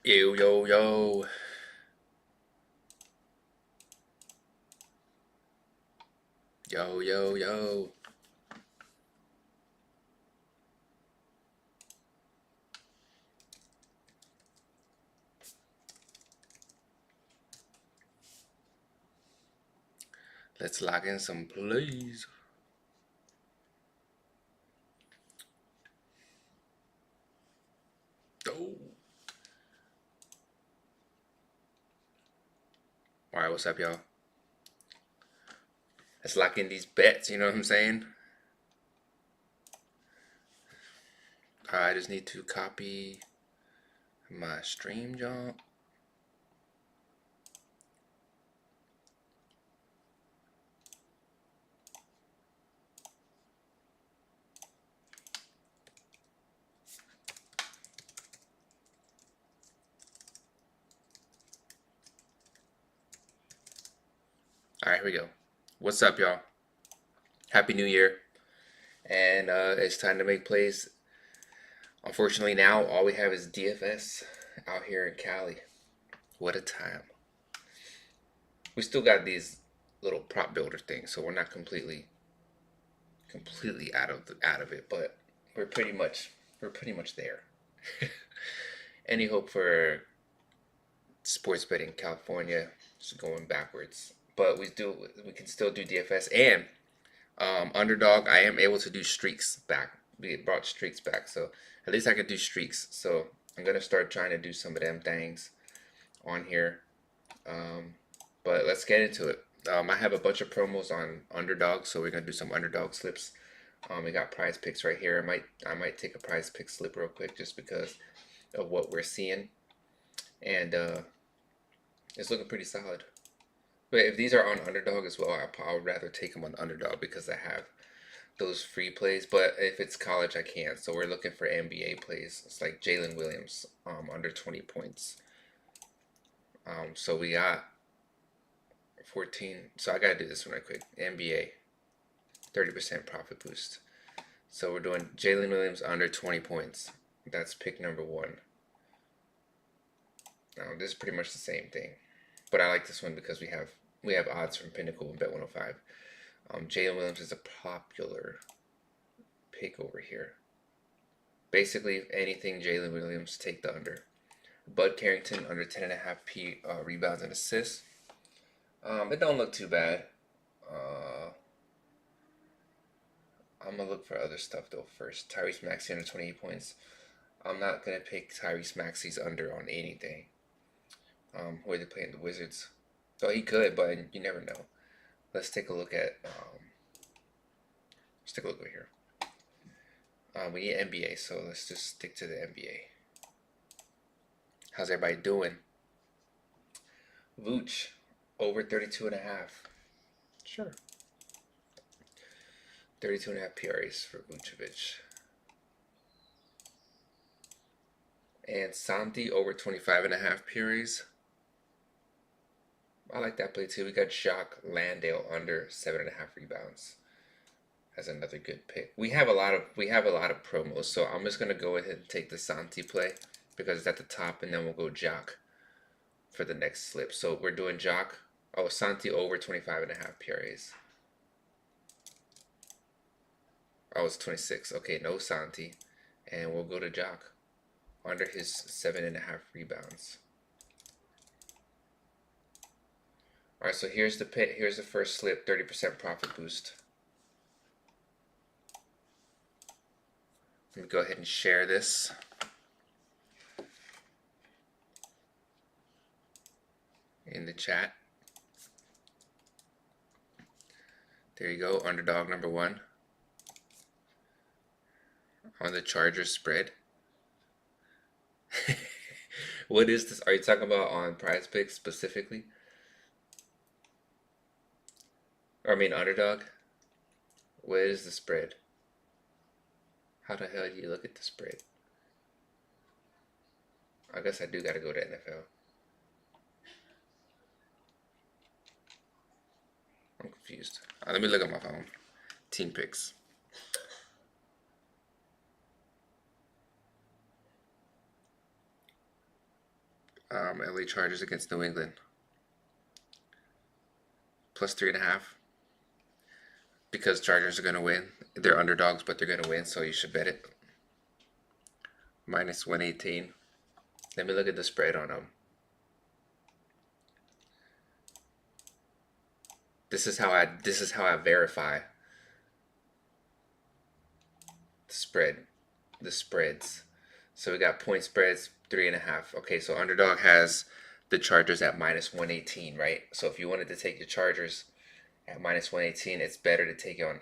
Yo, yo, yo. Yo, yo, yo. Let's lock in some plays. Oh. Alright, what's up, y'all? Let's lock in these bets, you know what I'm saying? I just need to copy my stream jump. Alright, here we go. What's up, y'all? Happy New Year. And it's time to make plays. Unfortunately, now all we have is DFS out here in Cali. What a time. We still got these little prop builder things, so we're not completely out of it, but we're pretty much there. Any hope for sports betting in California is going backwards, but we can still do DFS and underdog. I am able to do streaks back. We brought streaks back, so at least I could do streaks. So I'm gonna start trying to do some of them things on here. But let's get into it. I have a bunch of promos on underdog, so we're gonna do some underdog slips. We got prize picks right here. I might take a prize pick slip real quick just because of what we're seeing, and it's looking pretty solid. But if these are on underdog as well, I would rather take them on underdog because I have those free plays. But if it's college, I can't. So we're looking for NBA plays. It's like Jalen Williams, under 20 points. So we got 14. So I gotta do this one right quick. NBA, 30% profit boost. So we're doing Jalen Williams under 20 points. That's pick number one. Now this is pretty much the same thing, but I like this one because we have odds from Pinnacle and Bet 105. Jalen Williams is a popular pick over here. Basically, anything Jalen Williams, take the under. Bud Carrington under 10.5 rebounds and assists. It don't look too bad. I'm gonna look for other stuff though first. Tyrese Maxey under 28 points. I'm not gonna pick Tyrese Maxey's under on anything. Who are they playing? The Wizards. So he could, but you never know. Let's take a look at. Let's take a look over here. We need NBA, so let's just stick to the NBA. How's everybody doing? Vooch over 32.5. Sure. 32.5 PRAs for Vucevic. And Santi over 25.5 PRAs. I like that play too. We got Jacques Landale under 7.5 rebounds. As another good pick. We have a lot of promos, so I'm just gonna go ahead and take the Santi play because it's at the top, and then we'll go Jacques for the next slip. So we're doing Jacques. Oh, Santi over 25.5 PRAs. Oh, it's 26. Okay, no Santi, and we'll go to Jacques under his 7.5 rebounds. All right, so here's the pit. Here's the first slip, 30% profit boost. Let me go ahead and share this. In the chat. There you go, underdog number one. On the Chargers spread. What is this? Are you talking about on prize picks specifically? Or I mean underdog? What is the spread? How the hell do you look at the spread? I guess I do gotta go to NFL. I'm confused. Let me look at my phone. Team picks. LA Chargers against New England. Plus 3.5. Because Chargers are going to win. They're underdogs, but they're going to win, so you should bet it. Minus 118. Let me look at the spread on them. This is how I verify the spreads. So we got point spreads 3.5. Okay, so underdog has the Chargers at minus 118, right? So if you wanted to take the Chargers at minus 118, it's better to take it on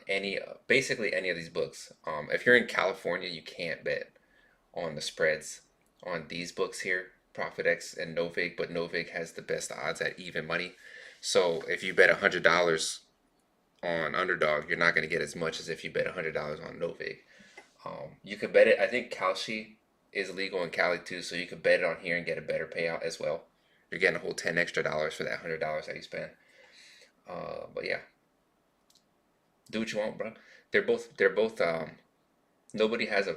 basically any of these books. If you're in California, you can't bet on the spreads on these books here, ProfitX and Novig, but Novig has the best odds at even money. So if you bet $100 on underdog, you're not going to get as much as if you bet $100 on Novig. You could bet it. I think Kalshi is legal in Cali too, so you could bet it on here and get a better payout as well. You're getting a whole $10 extra for that $100 that you spend. But yeah, do what you want, bro. They're both. Nobody has a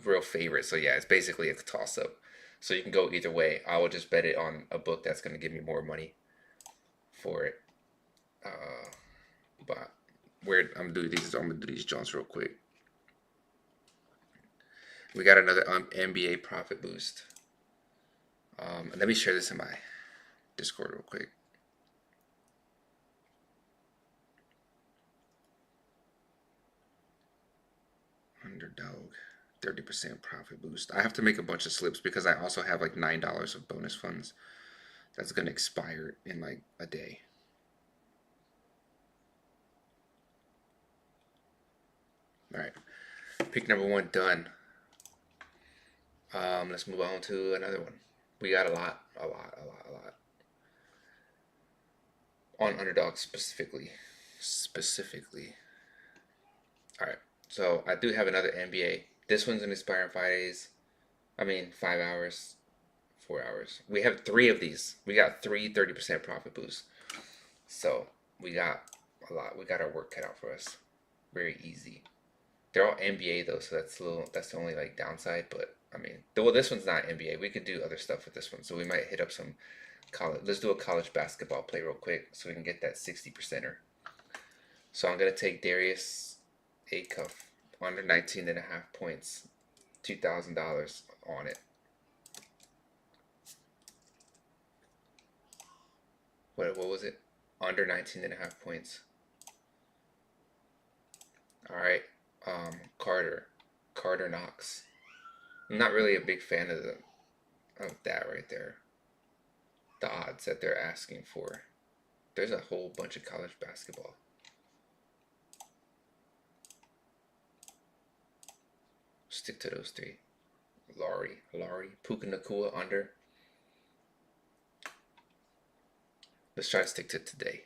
real favorite, so yeah, it's basically a toss up. So you can go either way. I will just bet it on a book that's going to give me more money for it. But where I'm gonna do these Jones real quick. We got another NBA profit boost. Let me share this in my Discord real quick. Underdog, 30% profit boost. I have to make a bunch of slips because I also have like $9 of bonus funds that's gonna expire in like a day. All right, pick number 1 done. Let's move on to another one. We got a lot on underdog specifically. All right, so I do have another NBA. This one's gonna expire in 5 days. 5 hours, 4 hours. We have 3 of these. We got 30% profit boosts. So we got a lot. We got our work cut out for us. Very easy. They're all NBA though, so that's the only like downside. But this one's not NBA. We could do other stuff with this one. So we might hit up some college. Let's do a college basketball play real quick so we can get that 60%er. So I'm gonna take Darius Acuff under 19.5 points, $2,000 on it. What was it? Under 19.5 points. All right. Carter Knox. I'm not really a big fan of that right there. The odds that they're asking for. There's a whole bunch of college basketball. Stick to those 3. Laurie, Puka Nacua under. Let's try to stick to today.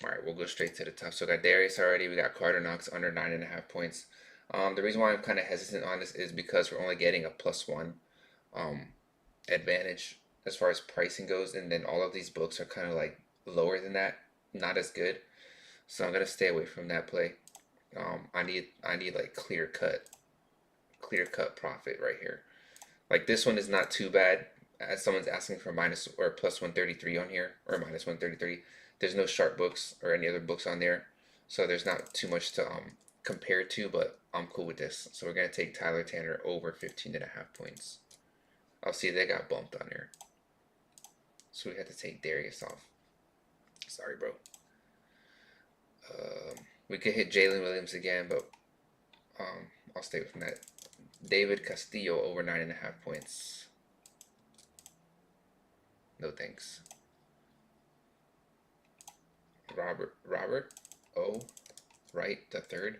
All right, we'll go straight to the top. So we got Darius already. We got Carter Knox under 9.5 points. The reason why I'm kind of hesitant on this is because we're only getting a +1 advantage as far as pricing goes, and then all of these books are kind of like lower than that, not as good. So I'm gonna stay away from that play. I need like clear cut profit right here. Like this one is not too bad. As someone's asking for minus or plus 133 on here, or minus 133. There's no sharp books or any other books on there, so there's not too much to compare to, but I'm cool with this. So we're gonna take Tyler Tanner over 15.5 points. I'll see they got bumped on here, so we had to take Darius off. Sorry, bro. We could hit Jalen Williams again, but I'll stay with that. David Castillo over 9.5 points. No thanks. Robert O. Wright the third.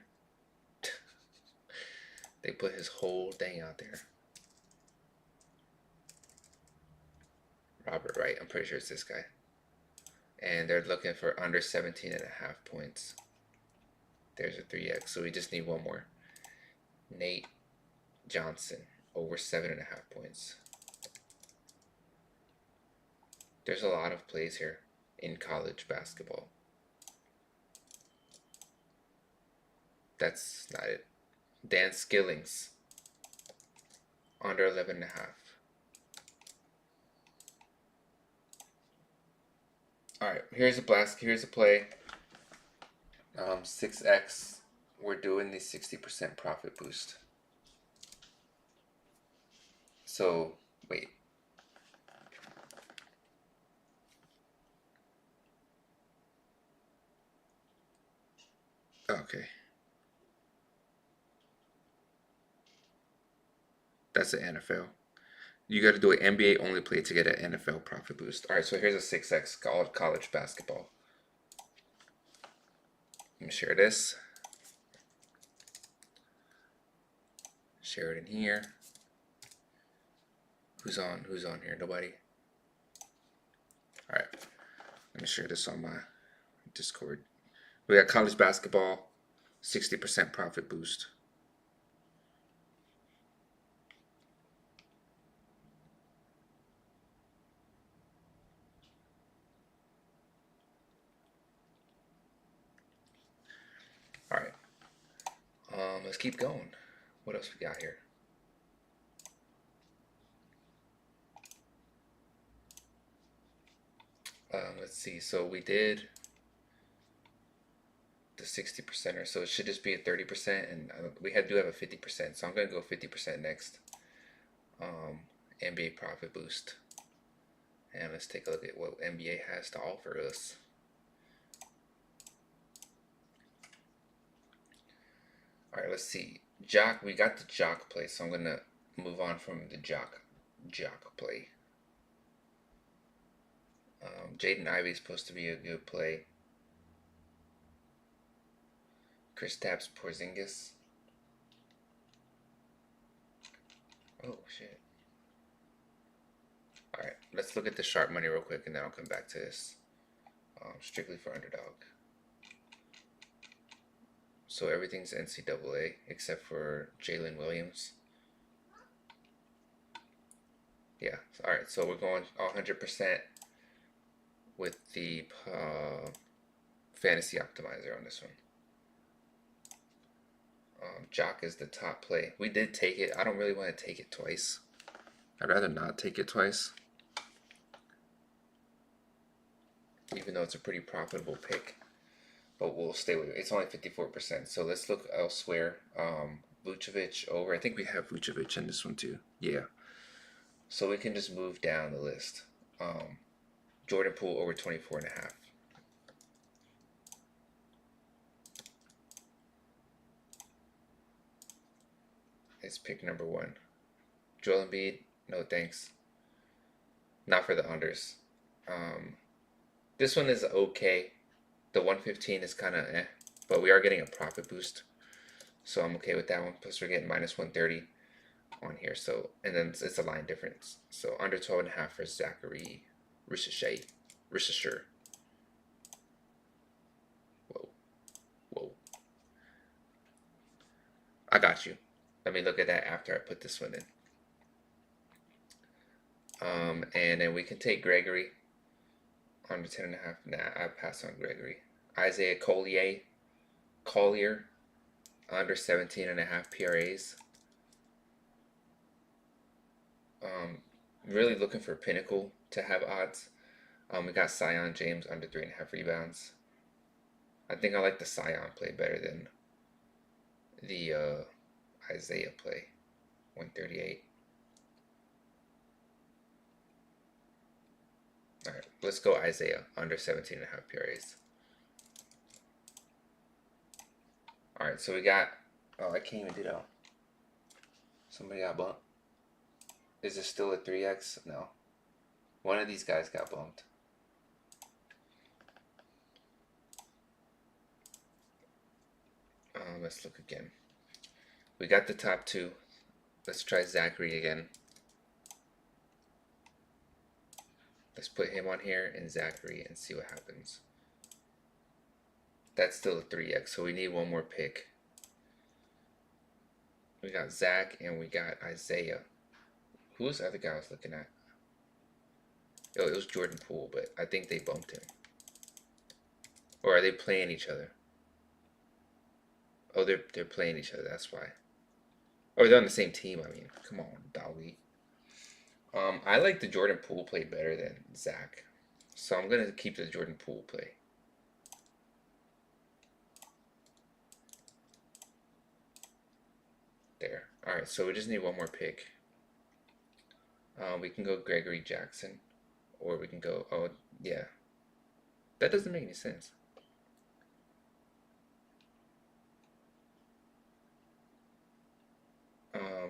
They put his whole thing out there. Robert Wright, I'm pretty sure it's this guy. And they're looking for under 17.5 points. There's a 3x, so we just need one more. Nate Johnson over 7.5 points. There's a lot of plays here in college basketball. That's not it. Dan Skillings under 11.5. All right, here's a blast. Here's a play. 6x. We're doing the 60% profit boost. So wait. Okay. That's the NFL. You got to do an NBA only play to get an NFL profit boost. All right, so here's a 6x college basketball. Let me share this. Share it in here. Who's on here? Nobody? All right. Let me share this on my Discord. We got college basketball, 60% profit boost. All right. Let's keep going. What else we got here? Let's see. So we did the 60% or so. It should just be a 30%, and we do have a 50%. So I'm gonna go 50% next. NBA profit boost, and let's take a look at what NBA has to offer us. All right, let's see. Jock, we got the Jock play, so I'm gonna move on from the Jock play. Jaden Ivey is supposed to be a good play. Kristaps Porzingis. Oh shit. All right, let's look at the sharp money real quick, and then I'll come back to this. Strictly for underdog. So everything's NCAA except for Jalen Williams. Yeah. All right. So we're going 100% with the fantasy optimizer on this one. Jock is the top play. We did take it. I don't really want to take it twice. I'd rather not take it twice. Even though it's a pretty profitable pick. But we'll stay with it. It's only 54%. So let's look elsewhere. Vucevic over. I think we have Vucevic in this one too. Yeah. So we can just move down the list. Jordan Poole over 24.5. It's pick number 1. Joel Embiid, no thanks. Not for the unders. This one is okay. The 115 is kind of eh, but we are getting a profit boost, so I'm okay with that one. Plus we're getting minus 130 on here, so and then it's a line difference. So under 12.5 for Zachary Rishisher. Whoa. I got you. Let me look at that after I put this one in. And then we can take Gregory under 10.5. Nah, I pass on Gregory. Isaiah Collier under 17.5 PRAs. Really looking for Pinnacle to have odds. We got Sion James under 3.5 rebounds. I think I like the Sion play better than the Isaiah play. 138. All right, let's go Isaiah under 17.5 PRAs. All right, so we got. Oh, I can't even do that. Somebody got bumped. Is it still a 3x? No. One of these guys got bumped. Let's look again. We got the top 2. Let's try Zachary again. Let's put him on here and Zachary and see what happens. That's still a 3x, so we need one more pick. We got Zach and we got Isaiah. Who was the other guy I was looking at? Oh, it was Jordan Poole, but I think they bumped him. Or are they playing each other? Oh, they're playing each other, that's why. Oh, they're on the same team, I mean. Come on, doggy. I like the Jordan Poole play better than Zach. So I'm going to keep the Jordan Poole play. There. Alright, so we just need one more pick. We can go Gregory Jackson. Or we can go, oh, yeah. That doesn't make any sense.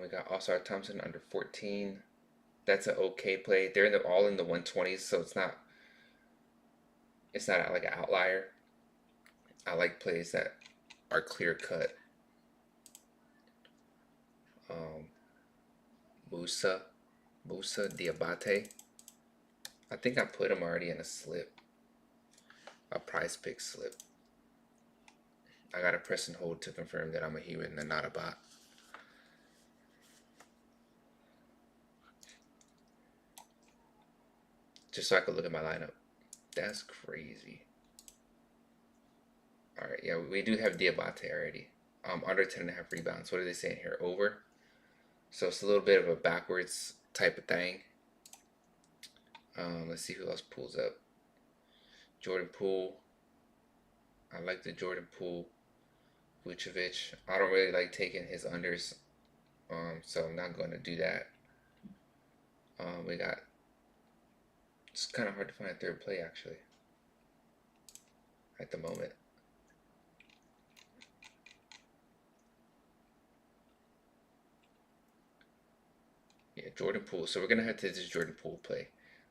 We got All-Star Thompson under 14. That's an okay play. They're all in the 120s, so it's not like an outlier. I like plays that are clear cut. Musa Diabate. I think I put him already in a slip. A prize pick slip. I gotta press and hold to confirm that I'm a human and not a bot. Just so I could look at my lineup. That's crazy. Alright, yeah, we do have Diabate already. Under 10.5 rebounds. What are they saying here? Over. So it's a little bit of a backwards type of thing. Let's see who else pulls up. Jordan Poole. I like the Jordan Poole. Vucevic. I don't really like taking his unders. So I'm not going to do that. We got... It's kind of hard to find a third play, actually. At the moment. Yeah, Jordan Poole. So we're going to head to this Jordan Poole play.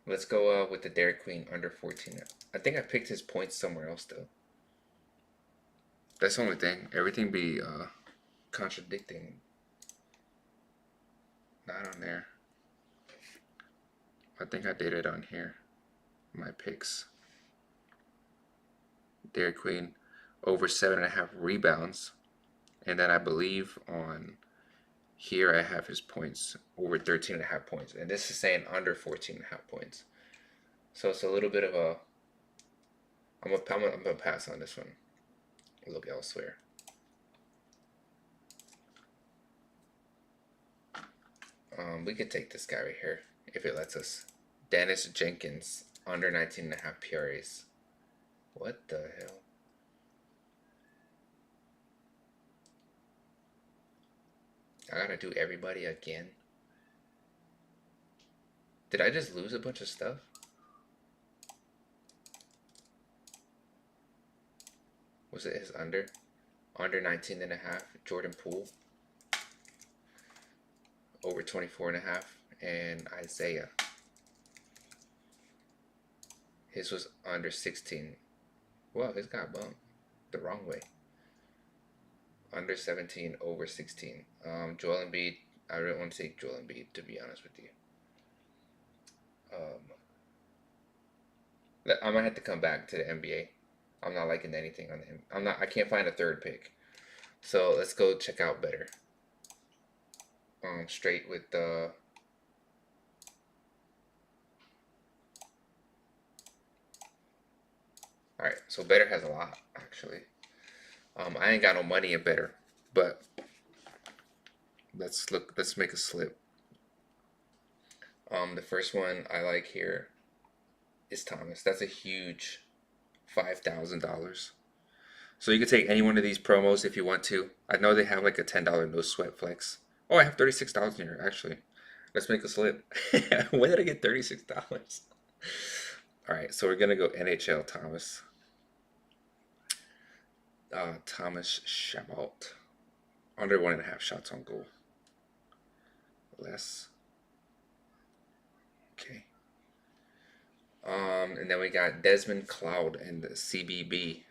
Let's go with the Dairy Queen under 14. I think I picked his points somewhere else, though. That's the only thing. Everything be contradicting. Not on there. I think I did it on here. My picks. Dairy Queen over 7.5 rebounds. And then I believe on here I have his points over 13.5 points. And this is saying under 14.5 points. So it's a little bit of a... I'm gonna pass on this one. Look elsewhere. We could take this guy right here if it lets us. Dennis Jenkins under 19.5 PRAs. What the hell? I gotta do everybody again. Did I just lose a bunch of stuff? Was it his under? Under 19.5. Jordan Poole. Over 24.5. And Isaiah. His was under 16. Well, his got bumped the wrong way. Under 17, over 16. Joel Embiid. I really want to take Joel Embiid, to be honest with you. I might have to come back to the NBA. I'm not liking anything on him. I can't find a third pick. So let's go check out better. Straight with the... Alright, so better has a lot, actually. I ain't got no money in better, but let's make a slip. The first one I like here is Thomas. That's a huge $5,000. So you can take any one of these promos if you want to. I know they have like a $10 no sweat flex. Oh, I have 36,000 here actually. Let's make a slip. When did I get $36? All right, so we're gonna go NHL Thomas. Thomas Chabot. Under 1.5 shots on goal. Less. Okay. And then we got Desmond Cloud and the CBB.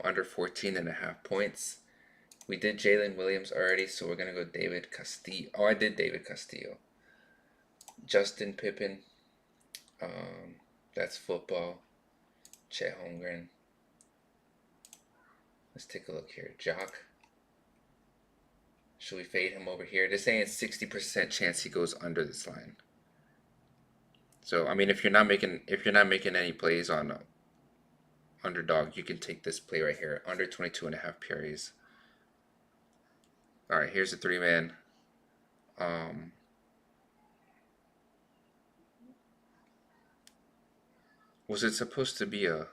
Under 14.5 points. We did Jalen Williams already, so we're gonna go David Castillo. Oh, I did David Castillo. Justin Pippen. That's football. Chet Holmgren. Let's take a look here. Jock. Should we fade him over here? They're saying 60% chance he goes under this line. So I mean, if you're not making any plays on underdog, you can take this play right here. Under 22.5 PRAs. All right, here's a 3-man. Was it supposed to be a...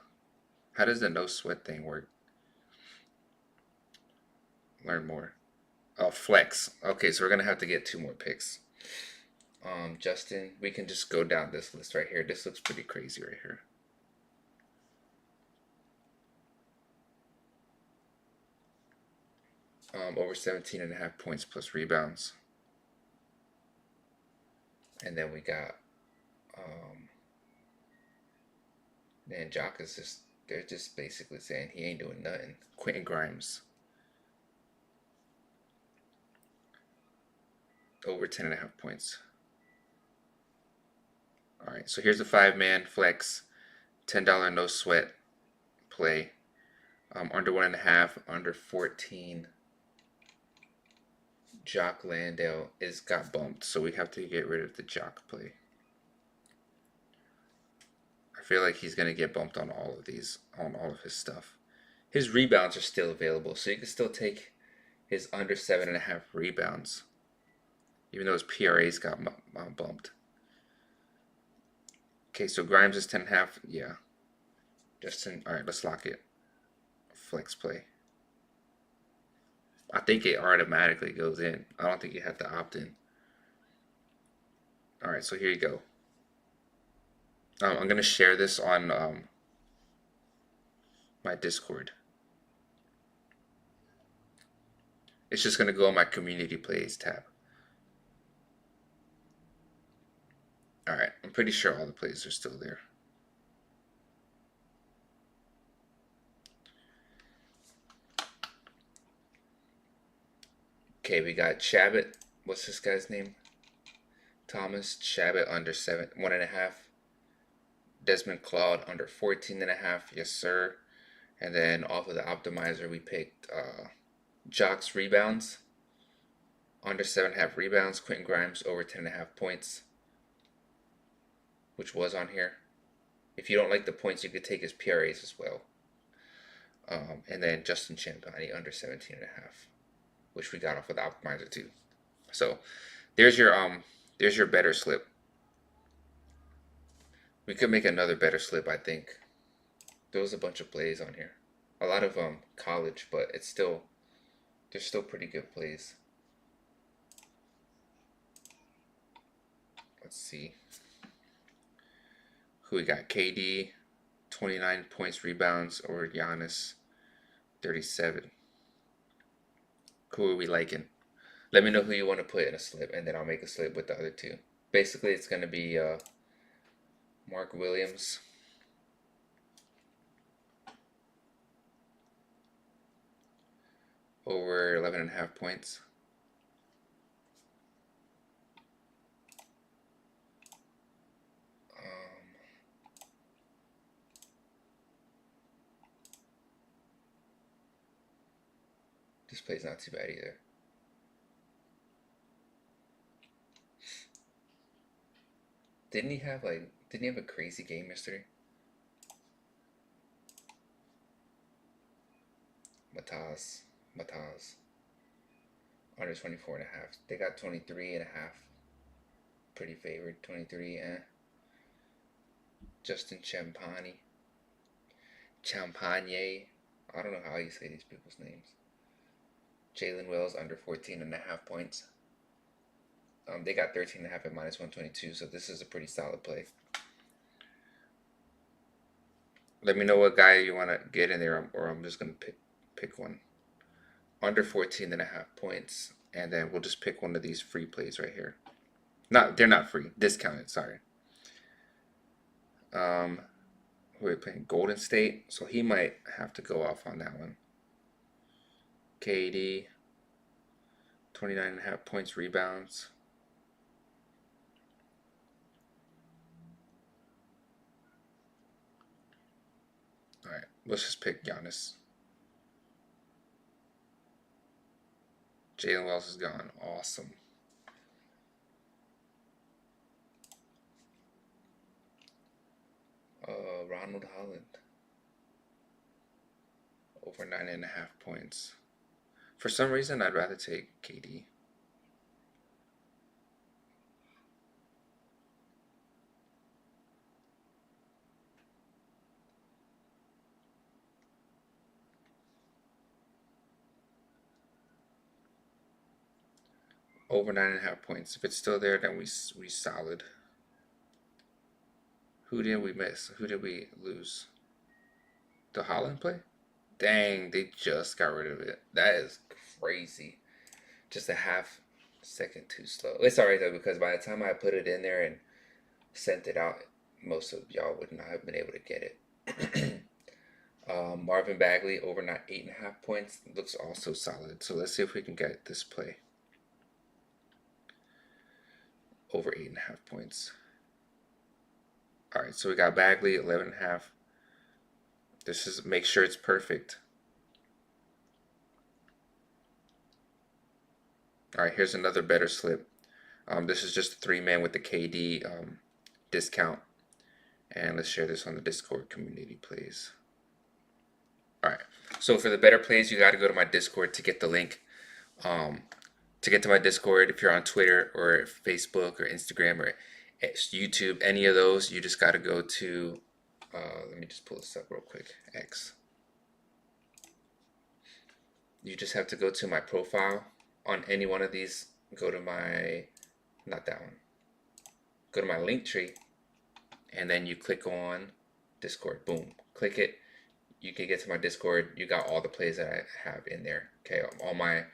How does the no sweat thing work? Learn more. Oh, flex. Okay, so we're gonna have to get 2 more picks. Justin, we can just go down this list right here. This looks pretty crazy right here. Over 17.5 points plus rebounds. And then we got, man, Jock is just, they're just basically saying he ain't doing nothing. Quentin Grimes. Over 10.5 points. All right, so here's a 5-man flex, $10 no sweat play. Under 1.5, under 14. Jock Landale got bumped, so we have to get rid of the Jock play. I feel like he's gonna get bumped on all of these, on all of his stuff. His rebounds are still available, so you can still take his under 7.5 rebounds, even though his PRAs got bumped. Okay, so Grimes is 10.5. Yeah. Justin, all right, let's lock it. Flex play. I think it automatically goes in. I don't think you have to opt in. All right, so here you go. I'm going to share this on my Discord. It's just going to go on my community plays tab. All right, I'm pretty sure all the plays are still there. Okay, we got Shabbat. What's this guy's name? Thomas Shabbat under 1.5. Desmond Claude under 14.5. Yes, sir. And then off of the optimizer, we picked Jock's rebounds under 7.5 rebounds. Quentin Grimes over 10.5 points, which was on here. If you don't like the points, you could take his PRAs as well. And then Justin Champagnie under 17.5. Which we got off of the optimizer too. So there's your better slip. We could make another better slip, I think. There was a bunch of plays on here. A lot of college, but there's still pretty good plays. Let's see. Who we got? KD, 29 points, rebounds, over Giannis, 37. Who are we liking? Let me know who you want to put in a slip, and then I'll make a slip with the other 2. Basically, it's going to be Mark Williams, over 11.5 points. This play's not too bad either. Didn't he have a crazy game yesterday? Mataz. Under 24.5. They got 23.5. Pretty favored. 23, Justin Champagnie. I don't know how you say these people's names. Jalen Wells under 14.5 points. They got 13.5 at -122, so this is a pretty solid play. Let me know what guy you want to get in there, or I'm just going to pick one. Under 14.5 points, and then we'll just pick one of these free plays right here. They're not free, discounted, sorry. We're playing Golden State, so he might have to go off on that one. KD, 29.5 points, rebounds. All right, let's just pick Giannis. Jalen Wells is gone. Awesome. Ronald Holland. Over 9.5 points. For some reason, I'd rather take KD. Over 9.5 points. If it's still there, then we solid. Who did we miss? Who did we lose? The Holland play? Dang, they just got rid of it. That is crazy. Just a half second too slow. It's alright though, because by the time I put it in there and sent it out, most of y'all would not have been able to get it. Marvin Bagley over not 8.5 points looks also solid. So let's see if we can get this play over 8.5 points. All right, so we got Bagley 11.5. This is make sure it's perfect. All right, here's another better slip. This is just a 3-man with the KD discount. And let's share this on the Discord community, please. All right, so for the better plays, you got to go to my Discord to get the link. To get to my Discord, if you're on Twitter or Facebook or Instagram or YouTube, any of those, you just got to go to, let me just pull this up real quick, X. You just have to go to my profile on any one of these. Go to my, not that one, go to my link tree, and then you click on Discord. Boom, click it. You can get to my Discord. You got all the plays that I have in there. Okay, all my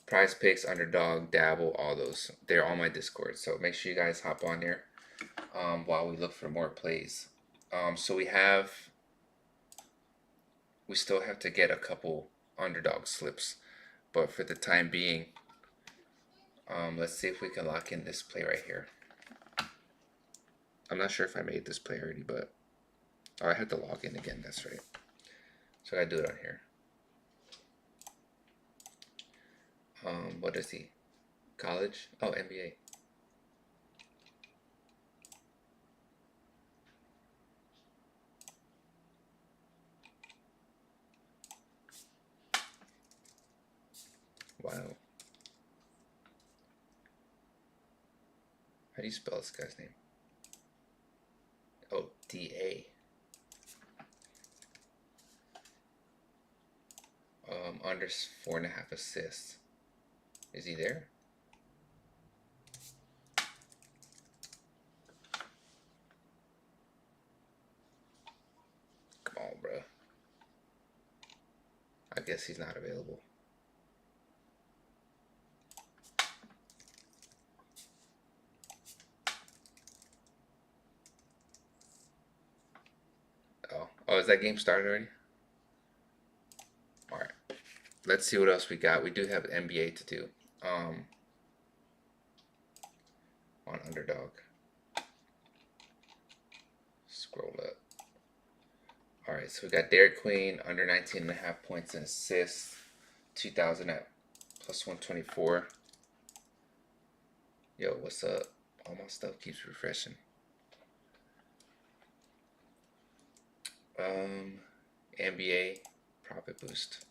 Prize Picks, Underdog, Dabble, all those. They're on my Discord. So make sure you guys hop on there while we look for more plays. So we still have to get a couple underdog slips. But for the time being, let's see if we can lock in this play right here. I'm not sure if I made this play already, but I had to log in again. That's right. So I gotta do it on here. What is he? College? Oh, NBA. Wow. How do you spell this guy's name? Oh, D-A. Under 4.5 assists. Is he there? Come on, bro. I guess he's not available. Oh, is that game started already? All right. Let's see what else we got. We do have NBA to do. On Underdog. Scroll up. All right, so we got Derek Queen under 19.5 points and assists. 2,000 at plus 124. Yo, what's up? All my stuff keeps refreshing. NBA profit boost.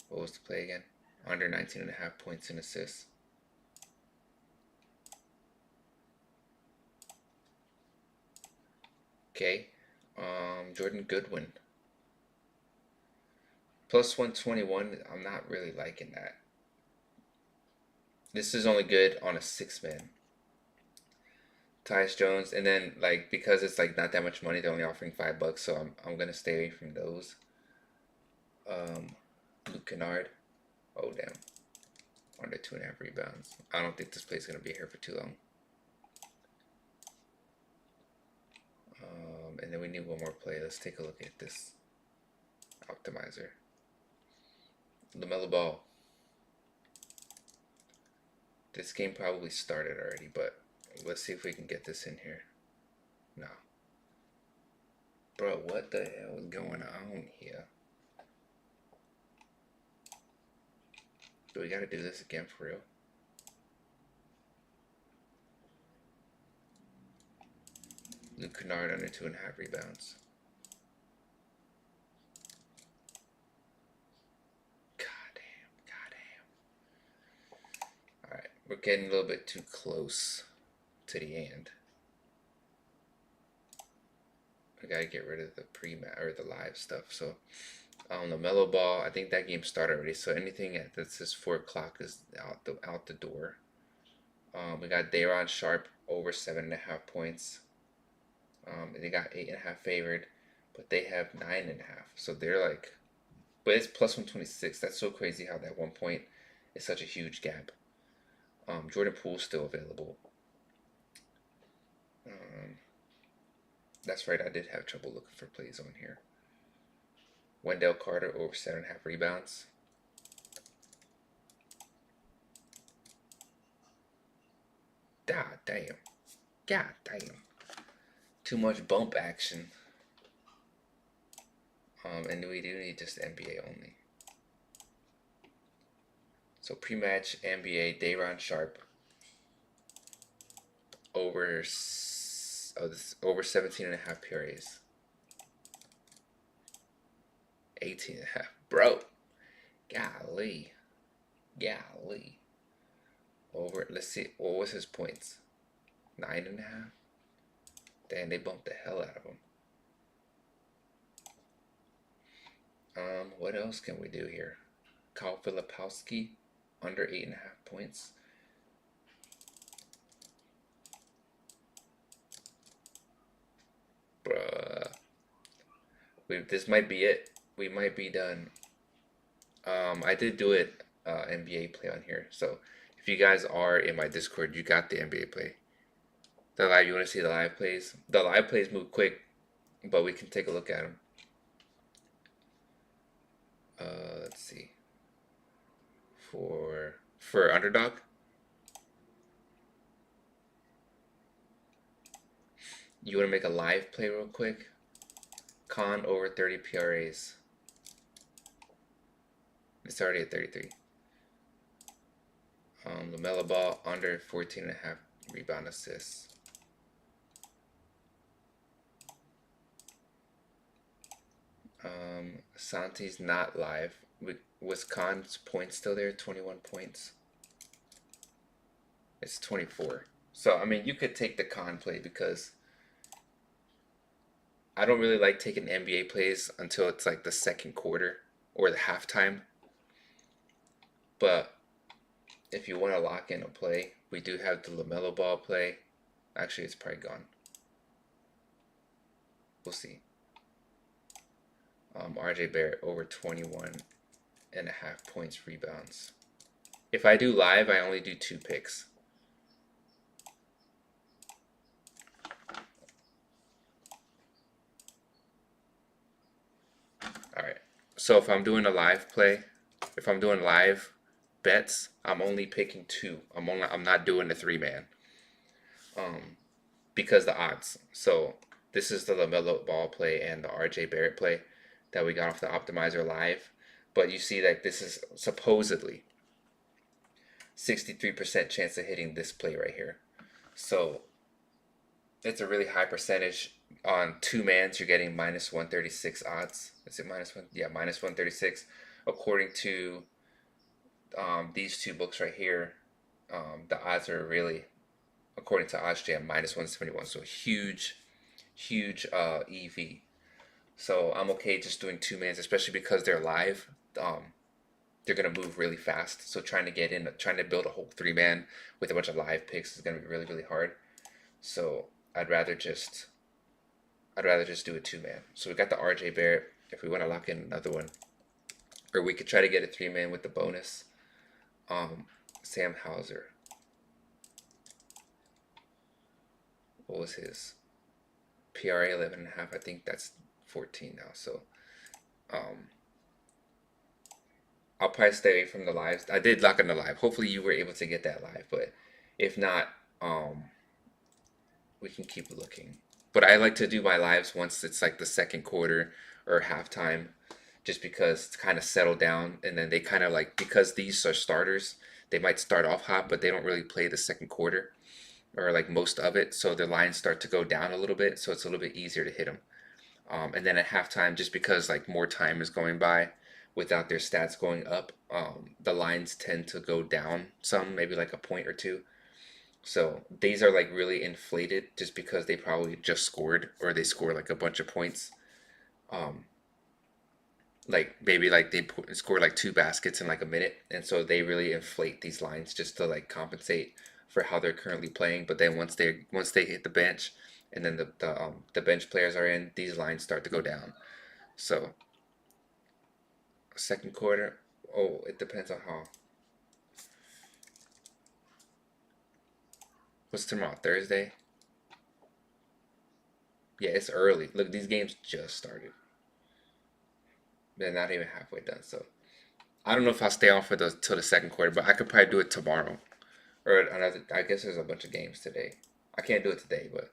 What was the play again? Under 19.5 points and assists. Okay. Jordan Goodwin. Plus 121. I'm not really liking that. This is only good on a 6-man. Tyus Jones, and then like because it's like not that much money, they're only offering $5, so I'm gonna stay away from those. Luke Kennard. Oh damn. Under 2.5 rebounds. I don't think this play's gonna be here for too long. And then we need one more play. Let's take a look at this optimizer. LaMelo Ball. This game probably started already, but let's see if we can get this in here. No. Bro, what the hell is going on here? Do we gotta do this again for real? Luke Kennard under 2.5 rebounds. Goddamn. Alright, we're getting a little bit too close to the end. I gotta get rid of the pre-match or the live stuff. So The Mellow Ball, I think that game started already. So anything that says 4 o'clock is out the door. We got Dayron Sharp over 7.5 points. They got 8.5 favored, but they have 9.5. So they're like, but it's plus 126. That's so crazy how that 1 point is such a huge gap. Jordan Poole's still available. That's right, I did have trouble looking for plays on here. Wendell Carter over 7.5 rebounds. God damn. God damn. Too much bump action. And we do need just NBA only. So pre-match NBA Dayron Sharp over over 17.5 PRAs. 18.5. Bro. Golly. Golly. Over, let's see, what was his points? 9.5? Damn, they bumped the hell out of him. What else can we do here? Kyle Filipowski, under 8.5 points. Bruh. This might be it. We might be done. I did do it NBA play on here. So if you guys are in my Discord, you got the NBA play. The live, you want to see the live plays? The live plays move quick, but we can take a look at them. Let's see. For underdog, you want to make a live play real quick? Con over 30 PRAs. It's already at 33. LaMelo Ball under 14.5 rebound assists. Santi's not live. Was Khan's points still there? 21 points. It's 24. So, I mean, you could take the Khan play because I don't really like taking NBA plays until it's like the second quarter or the halftime. But if you want to lock in a play, we do have the LaMelo Ball play. Actually, it's probably gone. We'll see. RJ Barrett over 21.5 points, rebounds. If I do live, I only do 2 picks. Alright, so if I'm doing a live play, if I'm doing live bets, I'm only picking 2. I'm not doing the 3-man. Because the odds. So this is the LaMelo Ball play and the RJ Barrett play that we got off the optimizer live. But you see that this is supposedly 63% chance of hitting this play right here. So it's a really high percentage. On 2-mans, you're getting minus 136 odds. Is it minus 1? Yeah, minus 136. According to these 2 books right here, the odds are really, according to OddsJam, minus 171. So huge EV. So I'm okay just doing 2-mans, especially because they're live. They're gonna move really fast. So trying to build a whole 3-man with a bunch of live picks is gonna be really hard. So I'd rather just do a 2-man. So we got the RJ Barrett. If we want to lock in another one, or we could try to get a 3-man with the bonus. Sam Hauser. What was his? PRA 11.5. I think that's 14 now. So I'll probably stay away from the lives. I did lock in the live. Hopefully you were able to get that live, but if not, we can keep looking. But I like to do my lives once it's like the second quarter or halftime, just because it's kind of settled down, and then they kind of like, because these are starters, they might start off hot, but they don't really play the second quarter or like most of it, so the lines start to go down a little bit, so it's a little bit easier to hit them. And then at halftime, just because like more time is going by without their stats going up, the lines tend to go down some, maybe like a point or 2. So these are like really inflated just because they probably just scored, or they score like a bunch of points. like maybe like they score like 2 baskets in like a minute, and so they really inflate these lines just to like compensate for how they're currently playing. But then once they hit the bench, and then the bench players are in, these lines start to go down. So second quarter, oh, it depends on how. What's tomorrow? Thursday? Yeah, it's early. Look, these games just started. They're not even halfway done. So I don't know if I'll stay on for the till the second quarter, but I could probably do it tomorrow or another. I guess there's a bunch of games today. I can't do it today, but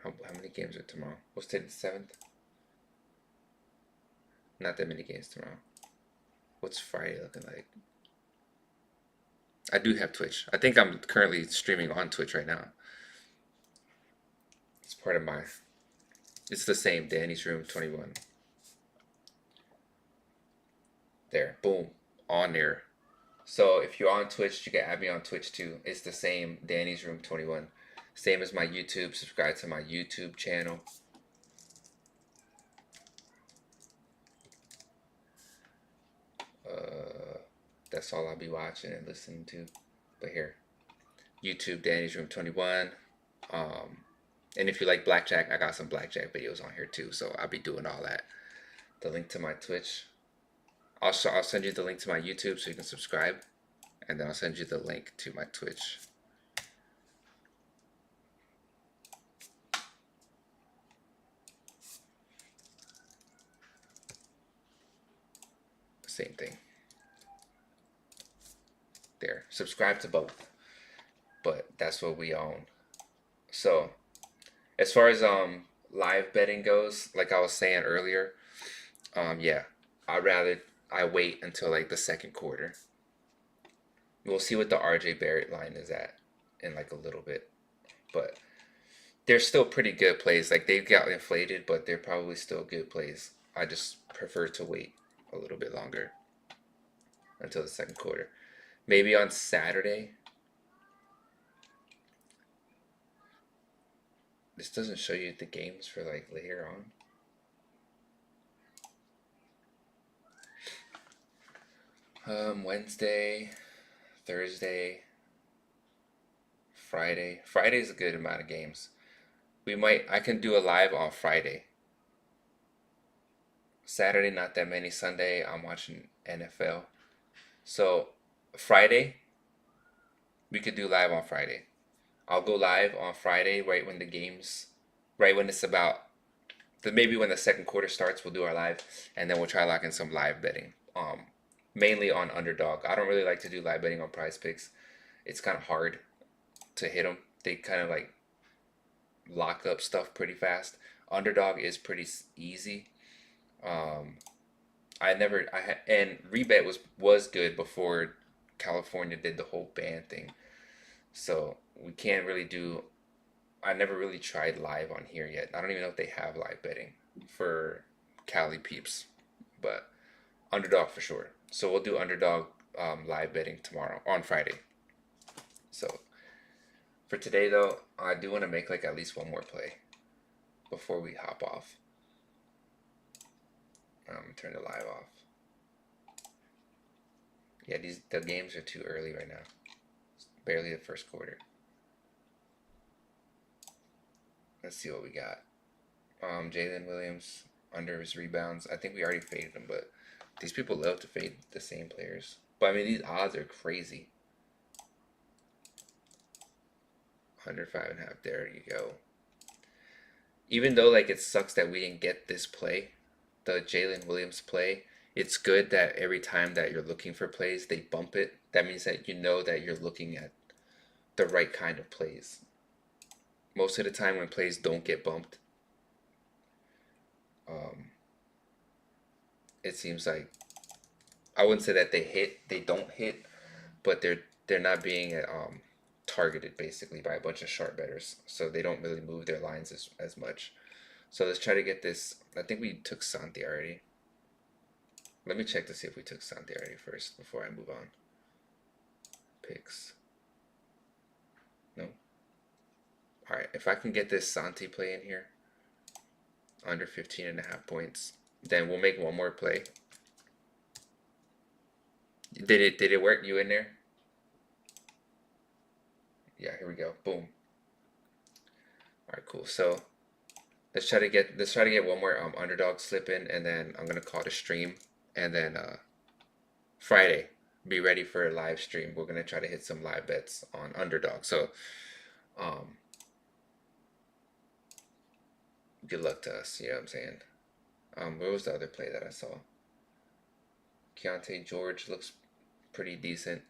how many games are tomorrow? What's today, the 7th? Not that many games tomorrow. What's Friday looking like? I do have Twitch. I think I'm currently streaming on Twitch right now. It's part of my. It's the same. Danny's Room 21. There. Boom. On there. So if you're on Twitch, you can add me on Twitch too. It's the same. Danny's Room 21. Same as my YouTube. Subscribe to my YouTube channel. That's all I'll be watching and listening to. But here, YouTube, Danny's Room 21. And if you like blackjack, I got some blackjack videos on here too. So I'll be doing all that. The link to my Twitch. I'll send you the link to my YouTube so you can subscribe. And then I'll send you the link to my Twitch. Same thing. There. Subscribe to both. But that's what we own. So as far as live betting goes, like I was saying earlier, yeah, I wait until like the second quarter. We'll see what the RJ Barrett line is at in like a little bit. But they're still pretty good plays. Like they got inflated, but they're probably still good plays. I just prefer to wait a little bit longer until the second quarter. Maybe on Saturday. This doesn't show you the games for like later on. Wednesday, Thursday, Friday. Friday's a good amount of games. I can do a live on Friday. Saturday, not that many. Sunday, I'm watching NFL. So Friday, we could do live on Friday. I'll go live on Friday right when it's about, maybe when the second quarter starts, we'll do our live, and then we'll try lock in some live betting. Mainly on underdog. I don't really like to do live betting on Prize Picks. It's kind of hard to hit them. They kind of like lock up stuff pretty fast. Underdog is pretty easy. And rebet was good before California did the whole ban thing. So we can't really do. I never really tried live on here yet. I don't even know if they have live betting for Cali peeps, but underdog for sure. So we'll do underdog live betting tomorrow on Friday. So for today though, I do want to make like at least one more play before we hop off. Turn the live off. Yeah, the games are too early right now. It's barely the first quarter. Let's see what we got. Jalen Williams under his rebounds. I think we already faded him, but these people love to fade the same players. But I mean, these odds are crazy. 105.5. There you go. Even though like it sucks that we didn't get this play, the Jalen Williams play, it's good that every time that you're looking for plays, they bump it. That means that you know that you're looking at the right kind of plays. Most of the time when plays don't get bumped, it seems like, I wouldn't say that they don't hit, but they're not being targeted basically by a bunch of sharp bettors, so they don't really move their lines as much. So let's try to get this. I think we took Santi already. Let me check to see if we took Santi already first before I move on. Picks. No. All right, if I can get this Santi play in here, under 15.5 points, then we'll make one more play. Did it work? You in there? Yeah, here we go. Boom. All right, cool. So let's try to get one more underdog slip in, and then I'm gonna call the stream, and then Friday, be ready for a live stream. We're gonna try to hit some live bets on underdog. So good luck to us. You know what I'm saying? What was the other play that I saw? Keontae George looks pretty decent.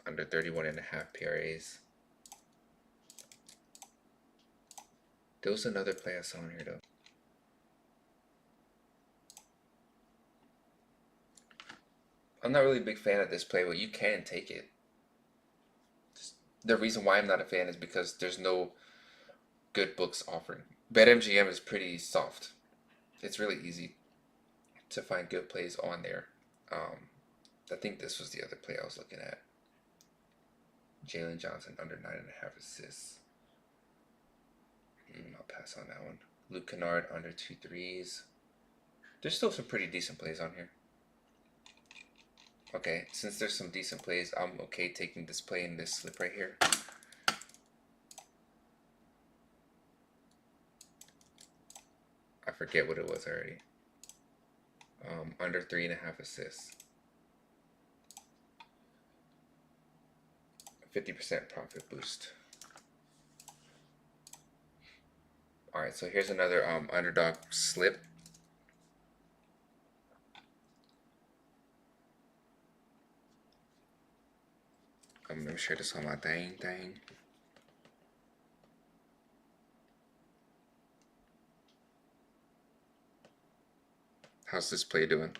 Under 31.5 PRAs. There was another play I saw in here though. I'm not really a big fan of this play, but you can take it. The reason why I'm not a fan is because there's no good books offering. BetMGM is pretty soft. It's really easy to find good plays on there. I think this was the other play I was looking at. Jalen Johnson under 9.5 assists. I'll pass on that one. Luke Kennard under 2 threes. There's still some pretty decent plays on here. Okay, since there's some decent plays, I'm okay taking this play in this slip right here. I forget what it was already. Under 3.5 assists. 50% profit boost. Alright, so here's another underdog slip. I'm gonna share this on my thing. How's this play doing?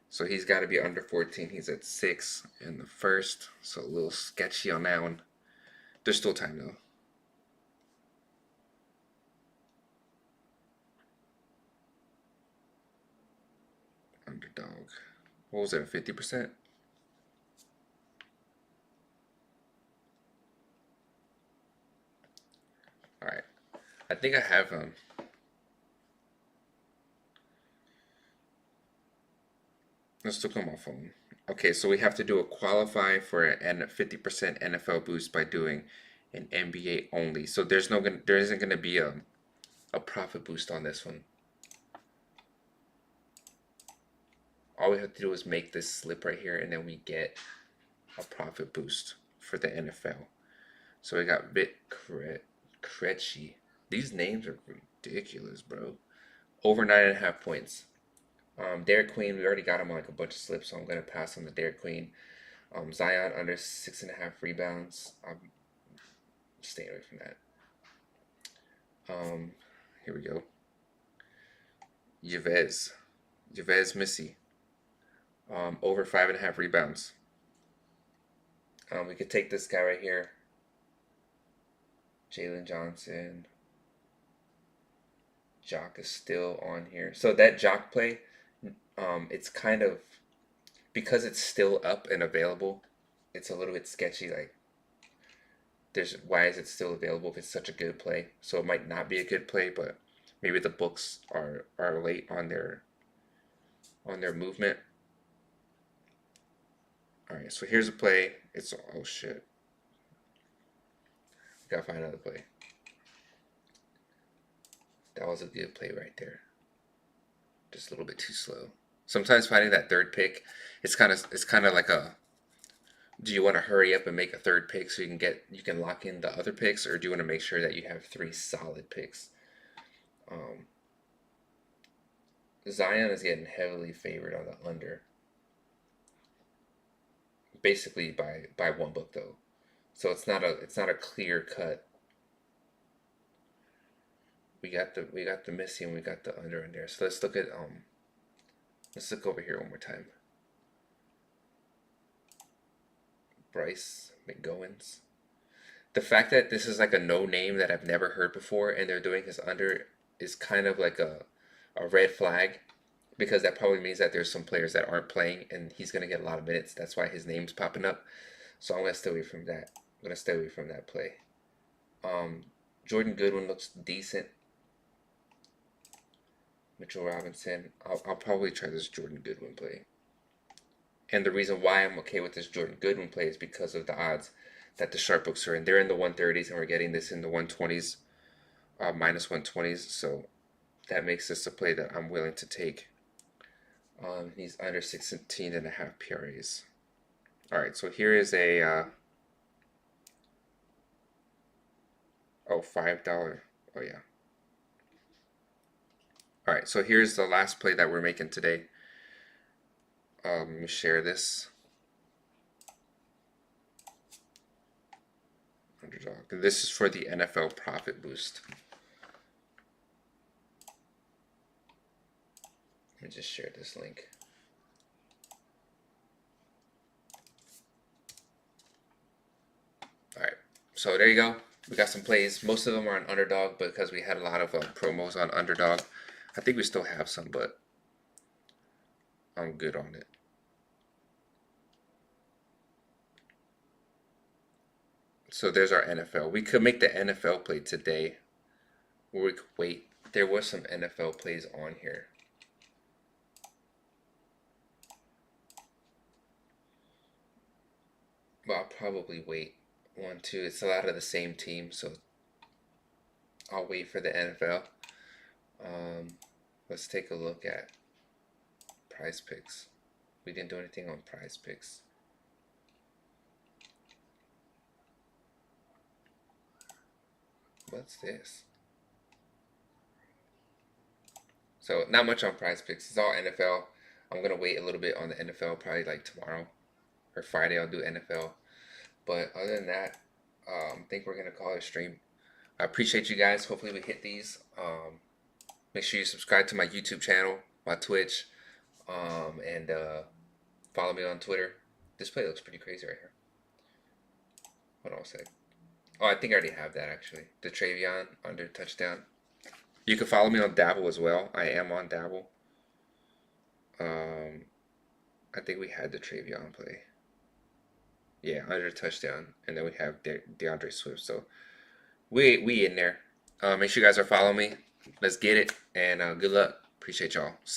So he's got to be under 14. He's at 6 in the first. So a little sketchy on that one. There's still time though. Underdog. What was that, 50%? Alright. I think I have let's look on my phone. Okay, so we have to do a qualify for a 50% NFL boost by doing an NBA only. So there isn't gonna be a profit boost on this one. All we have to do is make this slip right here, and then we get a profit boost for the NFL. So we got Vic Krejci. These names are ridiculous, bro. Over 9.5 points. Derek Queen, we already got him on like a bunch of slips, so I'm gonna pass on the Derek Queen. Zion under 6.5 rebounds. I'm staying away from that. Here we go. Yves Missy. Over 5.5 rebounds. We could take this guy right here. Jalen Johnson. Jock is still on here. So that Jock play, it's kind of, because it's still up and available, it's a little bit sketchy. Like, why is it still available if it's such a good play? So it might not be a good play, but maybe the books are late on their movement. Alright, so here's a play. It's, oh shit. Gotta find another play. That was a good play right there. Just a little bit too slow. Sometimes finding that third pick, it's kind of like a, do you want to hurry up and make a third pick so you can lock in the other picks, or do you want to make sure that you have 3 solid picks? Zion is getting heavily favored on the under. Basically by one book though. So it's not a clear cut. We got the Missy and we got the under in there. So let's look over here one more time. Bryce McGowan's. The fact that this is like a no name that I've never heard before and they're doing his under is kind of like a red flag, because that probably means that there's some players that aren't playing and he's gonna get a lot of minutes. That's why his name's popping up. So I'm gonna stay away from that. I'm gonna stay away from that play. Jordan Goodwin looks decent. Mitchell Robinson. I'll probably try this Jordan Goodwin play. And the reason why I'm okay with this Jordan Goodwin play is because of the odds that the sharp books are in. They're in the 130s, and we're getting this in the 120s, minus 120s. So that makes this a play that I'm willing to take. He's under 16.5 PRAs. All right, so here is a $5. Oh yeah. All right, so here's the last play that we're making today. Let me share this. Underdog. This is for the NFL profit boost. Let me just share this link. All right, so there you go. We got some plays. Most of them are on Underdog because we had a lot of promos on Underdog. I think we still have some, but I'm good on it. So there's our NFL. We could make the NFL play today, or we could wait. There was some NFL plays on here. Well, I'll probably wait. 1, 2. It's a lot of the same team, so I'll wait for the NFL. Let's take a look at Prize Picks. We didn't do anything on Prize Picks. What's this? So not much on Prize Picks. It's all NFL. I'm gonna wait a little bit on the NFL, probably like tomorrow or Friday. I'll do NFL. But other than that, I think we're gonna call it a stream. I appreciate you guys. Hopefully we hit these. Make sure you subscribe to my YouTube channel, my Twitch, and follow me on Twitter. This play looks pretty crazy right here. Hold on a sec. Oh, I think I already have that actually. The Travion under touchdown. You can follow me on Dabble as well. I am on Dabble. I think we had the Travion play. Yeah, under touchdown, and then we have DeAndre Swift. So we in there. Make sure you guys are following me. Let's get it, and good luck. Appreciate y'all. See you.